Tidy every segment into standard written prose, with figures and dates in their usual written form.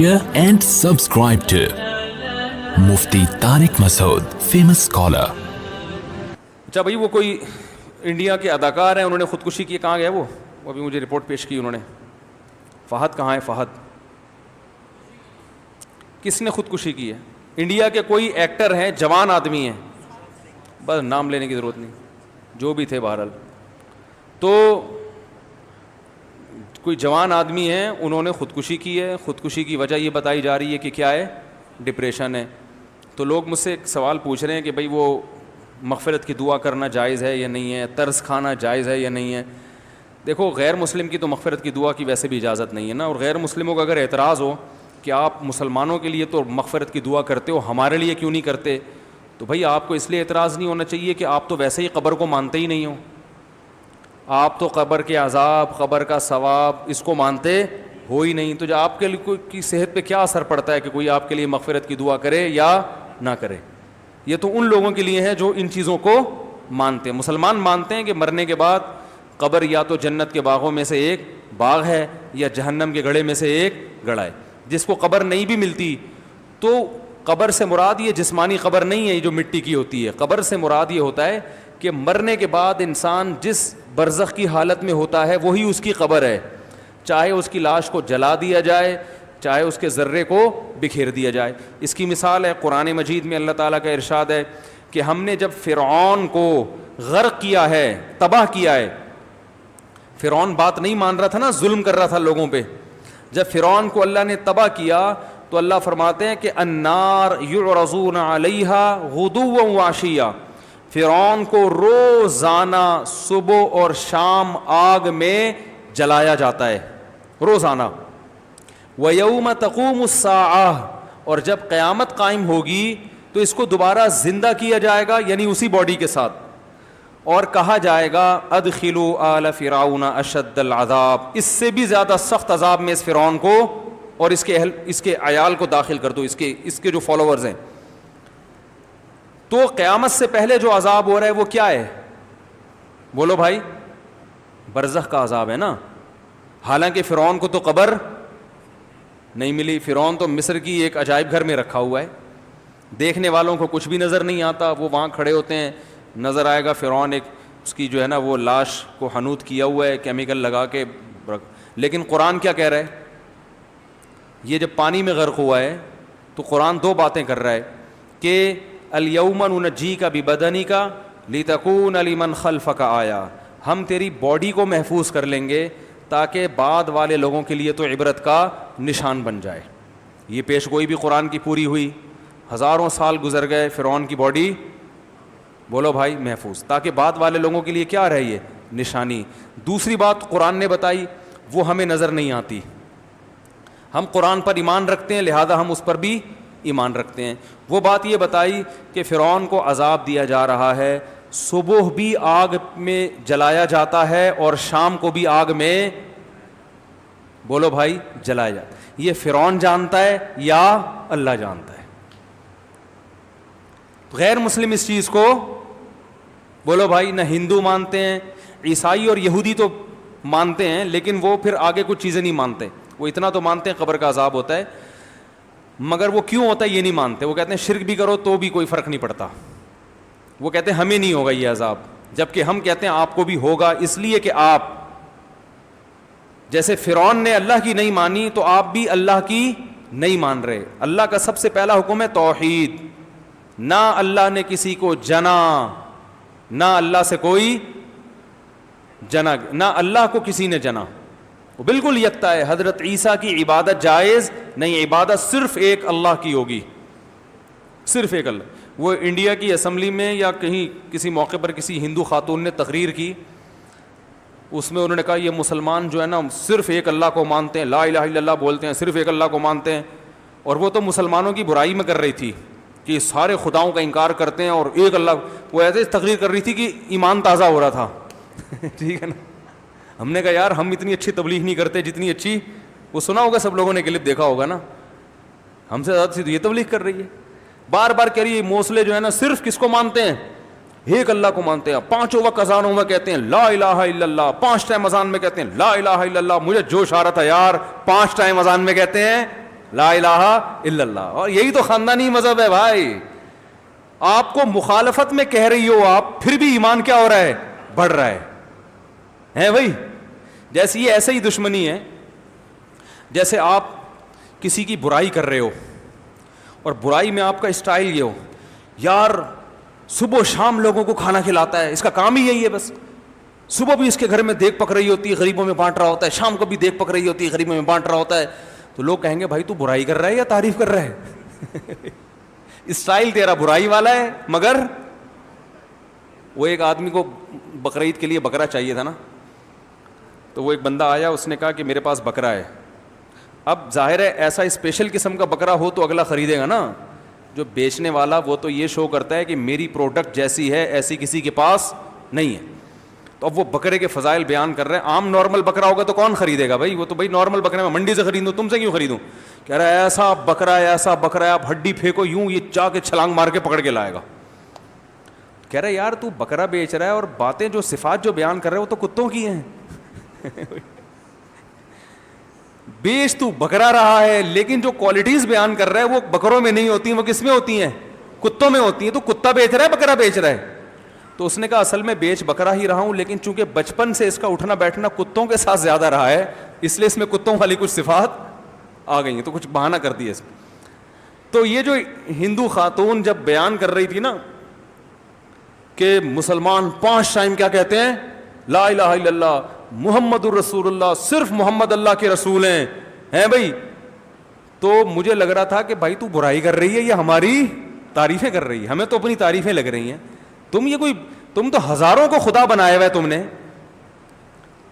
And subscribe to Mufti Tariq Masood, famous scholar. اچھا بھائی، وہ کوئی انڈیا کے اداکار ہیں، انہوں نے خودکشی کی، کہاں گئے وہ ابھی مجھے رپورٹ پیش کی انہوں نے. فہد کہاں ہے؟ فہد کس نے خودکشی کی ہے؟ انڈیا کے کوئی ایکٹر ہیں، جوان آدمی ہیں، بس نام لینے کی ضرورت نہیں، جو بھی تھے بہرحال، تو کوئی جوان آدمی ہیں، انہوں نے خودکشی کی ہے. خودکشی کی وجہ یہ بتائی جا رہی ہے کہ کیا ہے؟ ڈپریشن ہے. تو لوگ مجھ سے ایک سوال پوچھ رہے ہیں کہ بھائی وہ مغفرت کی دعا کرنا جائز ہے یا نہیں ہے، طرز کھانا جائز ہے یا نہیں ہے. دیکھو، غیر مسلم کی تو مغفرت کی دعا کی ویسے بھی اجازت نہیں ہے نا، اور غیر مسلموں کا اگر اعتراض ہو کہ آپ مسلمانوں کے لیے تو مغفرت کی دعا کرتے ہو، ہمارے لیے کیوں نہیں کرتے، تو بھائی آپ کو اس لیے اعتراض نہیں ہونا چاہیے کہ آپ تو ویسے ہی قبر کو مانتے ہی نہیں ہو. آپ تو قبر کے عذاب، قبر کا ثواب، اس کو مانتے ہو ہی نہیں. تو جو آپ کے لیے کی صحت پہ کیا اثر پڑتا ہے کہ کوئی آپ کے لیے مغفرت کی دعا کرے یا نہ کرے؟ یہ تو ان لوگوں کے لیے ہے جو ان چیزوں کو مانتے ہیں. مسلمان مانتے ہیں کہ مرنے کے بعد قبر یا تو جنت کے باغوں میں سے ایک باغ ہے یا جہنم کے گڑھے میں سے ایک گڑھا ہے. جس کو قبر نہیں بھی ملتی تو قبر سے مراد یہ جسمانی قبر نہیں ہے، یہ جو مٹی کی ہوتی ہے. قبر سے مراد یہ ہوتا ہے کہ مرنے کے بعد انسان جس برزخ کی حالت میں ہوتا ہے وہی اس کی قبر ہے. چاہے اس کی لاش کو جلا دیا جائے، چاہے اس کے ذرے کو بکھیر دیا جائے. اس کی مثال ہے قرآن مجید میں اللہ تعالیٰ کا ارشاد ہے کہ ہم نے جب فرعون کو غرق کیا ہے، تباہ کیا ہے. فرعون بات نہیں مان رہا تھا نا، ظلم کر رہا تھا لوگوں پہ. جب فرعون کو اللہ نے تباہ کیا تو اللہ فرماتے ہیں کہ النار یعرضون علیہا غدوا وعشیا، فرعون کو روزانہ صبح اور شام آگ میں جلایا جاتا ہے، روزانہ. وَيَوْمَ تَقُومُ السَّاعَةُ، اور جب قیامت قائم ہوگی تو اس کو دوبارہ زندہ کیا جائے گا، یعنی اسی باڈی کے ساتھ، اور کہا جائے گا ادخلوا آل فرعون اشد العذاب، اس سے بھی زیادہ سخت عذاب میں اس فرعون کو اور اس کے عیال کو داخل کر دو، اس کے جو فالوورز ہیں. تو قیامت سے پہلے جو عذاب ہو رہا ہے وہ کیا ہے؟ بولو بھائی، برزخ کا عذاب ہے نا. حالانکہ فرعون کو تو قبر نہیں ملی، فرعون تو مصر کی ایک عجائب گھر میں رکھا ہوا ہے، دیکھنے والوں کو کچھ بھی نظر نہیں آتا. وہ وہاں کھڑے ہوتے ہیں، نظر آئے گا فرعون ایک اس کی جو ہے نا وہ لاش کو حنوط کیا ہوا ہے کیمیکل لگا کے. لیکن قرآن کیا کہہ رہا ہے؟ یہ جب پانی میں غرق ہوا ہے تو قرآن دو باتیں کر رہا ہے کہ الیوم ننجیک ببدنک لتکون لمن خلفک آیا، ہم تیری باڈی کو محفوظ کر لیں گے تاکہ بعد والے لوگوں کے لیے تو عبرت کا نشان بن جائے. یہ پیش گوئی بھی قرآن کی پوری ہوئی. ہزاروں سال گزر گئے، فرعون کی باڈی بولو بھائی محفوظ، تاکہ بعد والے لوگوں کے لیے کیا رہی ہے؟ نشانی. دوسری بات قرآن نے بتائی وہ ہمیں نظر نہیں آتی. ہم قرآن پر ایمان رکھتے ہیں لہذا ہم اس پر بھی ایمان رکھتے ہیں. وہ بات یہ بتائی کہ فرعون کو عذاب دیا جا رہا ہے، صبح بھی آگ میں جلایا جاتا ہے اور شام کو بھی آگ میں بولو بھائی جلایا جاتا ہے. یہ فرعون جانتا ہے یا اللہ جانتا ہے؟ غیر مسلم اس چیز کو بولو بھائی نہ ہندو مانتے ہیں، عیسائی اور یہودی تو مانتے ہیں لیکن وہ پھر آگے کچھ چیزیں نہیں مانتے. وہ اتنا تو مانتے ہیں قبر کا عذاب ہوتا ہے، مگر وہ کیوں ہوتا ہے یہ نہیں مانتے. وہ کہتے ہیں شرک بھی کرو تو بھی کوئی فرق نہیں پڑتا. وہ کہتے ہیں ہمیں نہیں ہوگا یہ عذاب، جبکہ ہم کہتے ہیں آپ کو بھی ہوگا، اس لیے کہ آپ جیسے فرعون نے اللہ کی نہیں مانی تو آپ بھی اللہ کی نہیں مان رہے. اللہ کا سب سے پہلا حکم ہے توحید. نہ اللہ نے کسی کو جنا، نہ اللہ سے کوئی جنا، نہ اللہ کو کسی نے جنا. وہ بالکل یکتا ہے. حضرت عیسیٰ کی عبادت جائز نہیں، عبادت صرف ایک اللہ کی ہوگی، صرف ایک اللہ. وہ انڈیا کی اسمبلی میں یا کہیں کسی موقع پر کسی ہندو خاتون نے تقریر کی، اس میں انہوں نے کہا یہ مسلمان جو ہے نا صرف ایک اللہ کو مانتے ہیں، لا الہ الا اللہ بولتے ہیں، صرف ایک اللہ کو مانتے ہیں. اور وہ تو مسلمانوں کی برائی میں کر رہی تھی کہ سارے خداؤں کا انکار کرتے ہیں اور ایک اللہ. وہ ایسے تقریر کر رہی تھی کہ ایمان تازہ ہو رہا تھا. ٹھیک ہے نا. ہم نے کہا یار ہم اتنی اچھی تبلیغ نہیں کرتے جتنی اچھی وہ سنا ہوگا، سب لوگوں نے کلپ دیکھا ہوگا نا، ہم سے زیادہ یہ تبلیغ کر رہی ہے. بار بار کہہ رہی ہے موصلے جو ہے نا صرف کس کو مانتے ہیں؟ ایک اللہ کو مانتے ہیں. پانچوں وقت اذانوں میں کہتے ہیں لا الہ الا اللہ، 5 ٹائم اذان میں کہتے ہیں لا الہ الا اللہ. مجھے جوش آ رہا تھا یار، 5 ٹائم اذان میں کہتے ہیں لا الہ الا اللہ. اور یہی تو خاندانی مذہب ہے بھائی. آپ کو مخالفت میں کہہ رہی ہو آپ, پھر بھی ایمان کیا ہو رہا ہے, بڑھ رہا ہے بھائی. جیسے یہ ایسے ہی دشمنی ہے جیسے آپ کسی کی برائی کر رہے ہو اور برائی میں آپ کا اسٹائل یہ ہو, یار صبح و شام لوگوں کو کھانا کھلاتا ہے, اس کا کام ہی یہی ہے بس. صبح بھی اس کے گھر میں دیکھ پک رہی ہوتی ہے, غریبوں میں بانٹ رہا ہوتا ہے, شام کو بھی دیکھ پک رہی ہوتی ہے, غریبوں میں بانٹ رہا ہوتا ہے. تو لوگ کہیں گے بھائی تو برائی کر رہا ہے یا تعریف کر رہا ہے؟ اسٹائل تیرا برائی والا ہے. مگر وہ ایک آدمی کو بقرعید کے لیے بکرا چاہیے تھا نا, تو وہ ایک بندہ آیا, اس نے کہا کہ میرے پاس بکرا ہے. اب ظاہر ہے ایسا اسپیشل قسم کا بکرا ہو تو اگلا خریدے گا نا. جو بیچنے والا وہ تو یہ شو کرتا ہے کہ میری پروڈکٹ جیسی ہے ایسی کسی کے پاس نہیں ہے. تو اب وہ بکرے کے فضائل بیان کر رہے ہیں. عام نارمل بکرا ہوگا تو کون خریدے گا بھائی, وہ تو بھائی نارمل بکرے میں منڈی سے خریدوں, تم سے کیوں خریدوں. کہہ رہا ہے ایسا بکرا ہے, ایسا بکرا ہے, آپ ہڈی پھینکو یوں یہ چاہ کے چھلانگ مار کے پکڑ کے لائے گا. کہہ رہا ہے یار تو بکرا بیچ رہا ہے اور باتیں جو صفات جو بیان کر رہے ہیں وہ تو کتوں کی ہیں. بیچ تو بکرا رہا ہے لیکن جو کوالٹیز بیان کر رہا ہے وہ بکروں میں نہیں ہوتی ہیں, وہ کس میں ہوتی ہیں, کتوں میں ہوتی ہیں. تو کتا بیچ رہا ہے بکرا بیچ رہا ہے. تو اس نے کہا اصل میں بیچ بکرا ہی رہا ہوں, لیکن چونکہ بچپن سے اس کا اٹھنا بیٹھنا کتوں کے ساتھ زیادہ رہا ہے اس لیے اس میں کتوں والی کچھ صفات آ گئی ہیں, تو کچھ بہانہ کر دیا اس میں. تو یہ جو ہندو خاتون جب بیان کر رہی تھی نا کہ مسلمان 5 ٹائم کیا کہتے ہیں, لا الہ الا اللہ محمد الرسول اللہ, صرف محمد اللہ کے رسول ہیں بھائی, تو مجھے لگ رہا تھا کہ بھائی تو برائی کر رہی ہے یا ہماری تعریفیں کر رہی ہے. ہمیں تو اپنی تعریفیں لگ رہی ہیں. تم تو ہزاروں کو خدا بنایا ہوا ہے تم نے.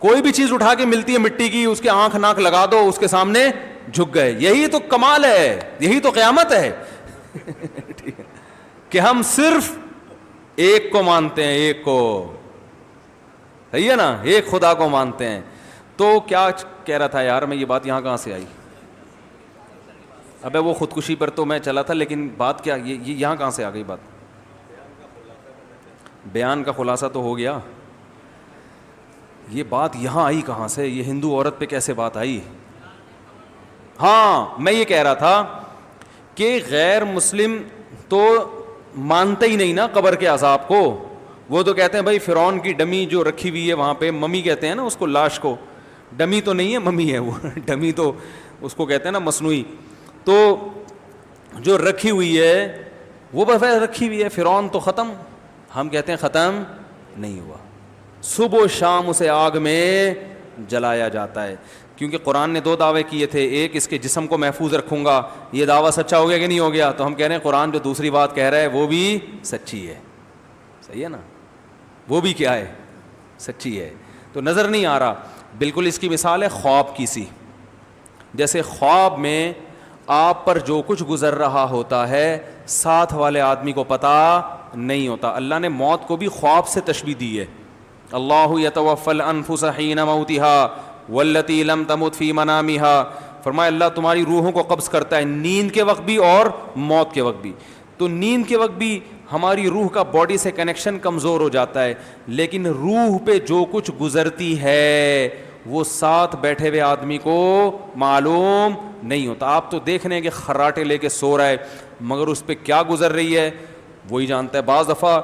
کوئی بھی چیز اٹھا کے ملتی ہے مٹی کی, اس کے آنکھ ناک لگا دو, اس کے سامنے جھک گئے. یہی تو کمال ہے, یہی تو قیامت ہے کہ ہم صرف ایک کو مانتے ہیں, ایک کو, صحیح ہے نا, ایک خدا کو مانتے ہیں. تو کیا کہہ رہا تھا یار میں, یہ بات یہاں کہاں سے آئی؟ ابے وہ خودکشی پر تو میں چلا تھا, لیکن بات کیا یہ یہاں کہاں سے آ گئی بات؟ بیان کا خلاصہ تو ہو گیا. یہ بات یہاں آئی کہاں سے, یہ ہندو عورت پہ کیسے بات آئی؟ ہاں میں یہ کہہ رہا تھا کہ غیر مسلم تو مانتے ہی نہیں نا قبر کے عذاب کو. وہ تو کہتے ہیں بھائی فرعون کی ڈمی جو رکھی ہوئی ہے وہاں پہ, ممی کہتے ہیں نا اس کو, لاش کو, ڈمی تو نہیں ہے ممی ہے وہ, ڈمی تو اس کو کہتے ہیں نا مصنوعی. تو جو رکھی ہوئی ہے وہ بس رکھی ہوئی ہے, فرعون تو ختم, ہم کہتے ہیں ختم نہیں ہوا. صبح و شام اسے آگ میں جلایا جاتا ہے, کیونکہ قرآن نے 2 دعوے کیے تھے. ایک اس کے جسم کو محفوظ رکھوں گا, یہ دعویٰ سچا ہو گیا کہ نہیں ہو گیا؟ تو ہم کہہ رہے ہیں قرآن جو دوسری بات کہہ رہا ہے وہ بھی سچی ہے. صحیح ہے نا, وہ بھی کیا ہے, سچی ہے. تو نظر نہیں آ رہا. بالکل اس کی مثال ہے خواب کی سی. جیسے خواب میں آپ پر جو کچھ گزر رہا ہوتا ہے ساتھ والے آدمی کو پتہ نہیں ہوتا. اللہ نے موت کو بھی خواب سے تشبیہ دی ہے. اللہ یتوفی الانفس حین موتها والتی لم تمت فی منامها. فرمایا اللہ تمہاری روحوں کو قبض کرتا ہے نیند کے وقت بھی اور موت کے وقت بھی. تو نیند کے وقت بھی ہماری روح کا باڈی سے کنیکشن کمزور ہو جاتا ہے, لیکن روح پہ جو کچھ گزرتی ہے وہ ساتھ بیٹھے ہوئے آدمی کو معلوم نہیں ہوتا. آپ تو دیکھ رہے ہیں کہ خراٹے لے کے سو رہا ہے, مگر اس پہ کیا گزر رہی ہے وہی جانتا ہے. بعض دفعہ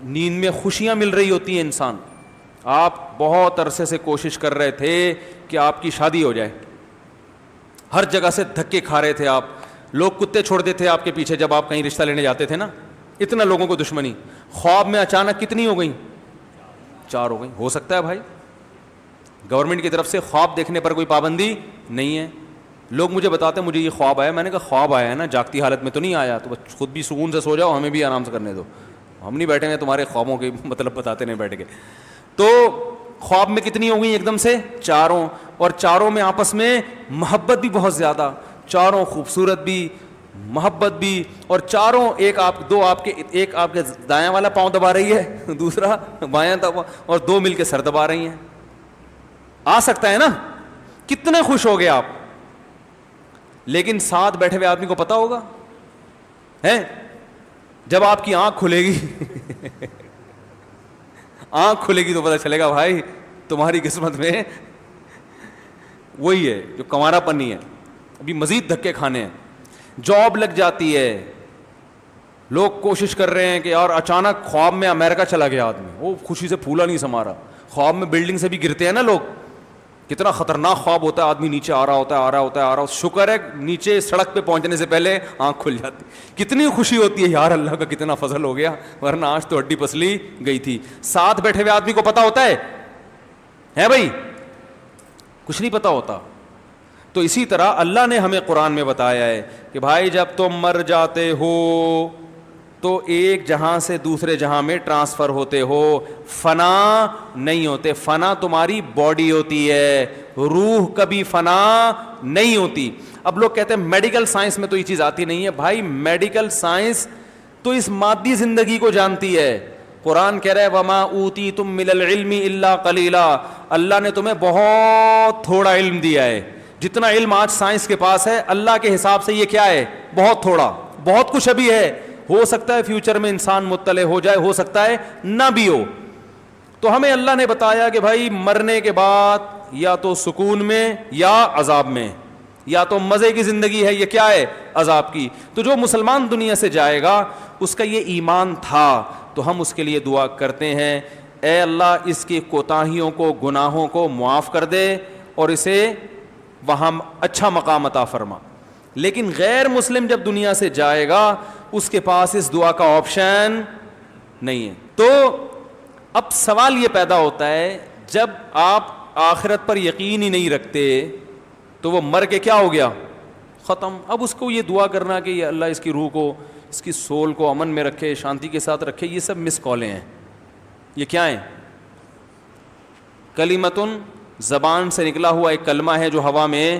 نیند میں خوشیاں مل رہی ہوتی ہیں انسان. آپ بہت عرصے سے کوشش کر رہے تھے کہ آپ کی شادی ہو جائے, ہر جگہ سے دھکے کھا رہے تھے آپ, لوگ کتے چھوڑتے تھے آپ کے پیچھے جب آپ کہیں رشتہ لینے جاتے تھے نا, اتنا لوگوں کو دشمنی. خواب میں اچانک کتنی ہو گئیں؟ 4 ہو گئیں. ہو سکتا ہے بھائی گورنمنٹ کی طرف سے خواب دیکھنے پر کوئی پابندی نہیں ہے. لوگ مجھے بتاتے ہیں مجھے یہ خواب آیا. میں نے کہا خواب آیا ہے نا, جاگتی حالت میں تو نہیں آیا, تو خود بھی سکون سے سو جاؤ, ہمیں بھی آرام سے کرنے دو. ہم نہیں بیٹھے ہیں تمہارے خوابوں کے مطلب بتاتے نہیں بیٹھ کے. تو خواب میں کتنی ہو گئی ایک دم سے؟ 4. اور 4 میں آپس میں محبت بھی بہت زیادہ, 4 خوبصورت بھی, محبت بھی, اور 4 ایک آپ کے دایاں والا پاؤں دبا رہی ہے, دوسرا بایاں دبا, اور 2 مل کے سر دبا رہی ہیں. آ سکتا ہے نا, کتنے خوش ہو گئے آپ. لیکن ساتھ بیٹھے ہوئے آدمی کو پتا ہوگا ہے جب آپ کی آنکھ کھلے گی آنکھ کھلے گی تو پتا چلے گا بھائی تمہاری قسمت میں وہی ہے جو کنوارا پن نہیں ہے. ابھی مزید دھکے کھانے ہیں. جاب لگ جاتی ہے, لوگ کوشش کر رہے ہیں کہ اور اچانک خواب میں امریکہ چلا گیا آدمی, وہ خوشی سے پھولا نہیں سما رہا. خواب میں بلڈنگ سے بھی گرتے ہیں نا لوگ, کتنا خطرناک خواب ہوتا ہے, آدمی نیچے آ رہا ہوتا ہے. شکر ہے نیچے سڑک پہ پہنچنے سے پہلے آنکھ کھل جاتی, کتنی خوشی ہوتی ہے یار اللہ کا کتنا فضل ہو گیا, ورنہ آج تو ہڈی پسلی گئی تھی. ساتھ بیٹھے ہوئے آدمی کو پتا ہوتا ہے بھائی, کچھ نہیں پتا ہوتا. تو اسی طرح اللہ نے ہمیں قرآن میں بتایا ہے کہ بھائی جب تم مر جاتے ہو تو ایک جہاں سے دوسرے جہاں میں ٹرانسفر ہوتے ہو, فنا نہیں ہوتے. فنا تمہاری باڈی ہوتی ہے, روح کبھی فنا نہیں ہوتی. اب لوگ کہتے ہیں میڈیکل سائنس میں تو یہ چیز آتی نہیں ہے. بھائی میڈیکل سائنس تو اس مادی زندگی کو جانتی ہے. قرآن کہہ رہا ہے وما اوتیتم من العلم الا قلیلا, اللہ نے تمہیں بہت تھوڑا علم دیا ہے. جتنا علم آج سائنس کے پاس ہے اللہ کے حساب سے یہ کیا ہے, بہت تھوڑا. بہت کچھ ابھی ہے, ہو سکتا ہے فیوچر میں انسان مطلع ہو جائے, ہو سکتا ہے نہ بھی ہو. تو ہمیں اللہ نے بتایا کہ بھائی مرنے کے بعد یا تو سکون میں یا عذاب میں, یا تو مزے کی زندگی ہے یہ کیا ہے, عذاب کی. تو جو مسلمان دنیا سے جائے گا اس کا یہ ایمان تھا, تو ہم اس کے لیے دعا کرتے ہیں اے اللہ اس کی کوتاہیوں کو, گناہوں کو معاف کر دے اور اسے وہاں اچھا مقام عطا فرما. لیکن غیر مسلم جب دنیا سے جائے گا اس کے پاس اس دعا کا آپشن نہیں ہے. تو اب سوال یہ پیدا ہوتا ہے جب آپ آخرت پر یقین ہی نہیں رکھتے تو وہ مر کے کیا ہو گیا, ختم. اب اس کو یہ دعا کرنا کہ یہ اللہ اس کی روح کو, اس کی سول کو امن میں رکھے, شانتی کے ساتھ رکھے, یہ سب مس کالیں ہیں. یہ کیا ہیں؟ کلمتن, زبان سے نکلا ہوا ایک کلمہ ہے جو ہوا میں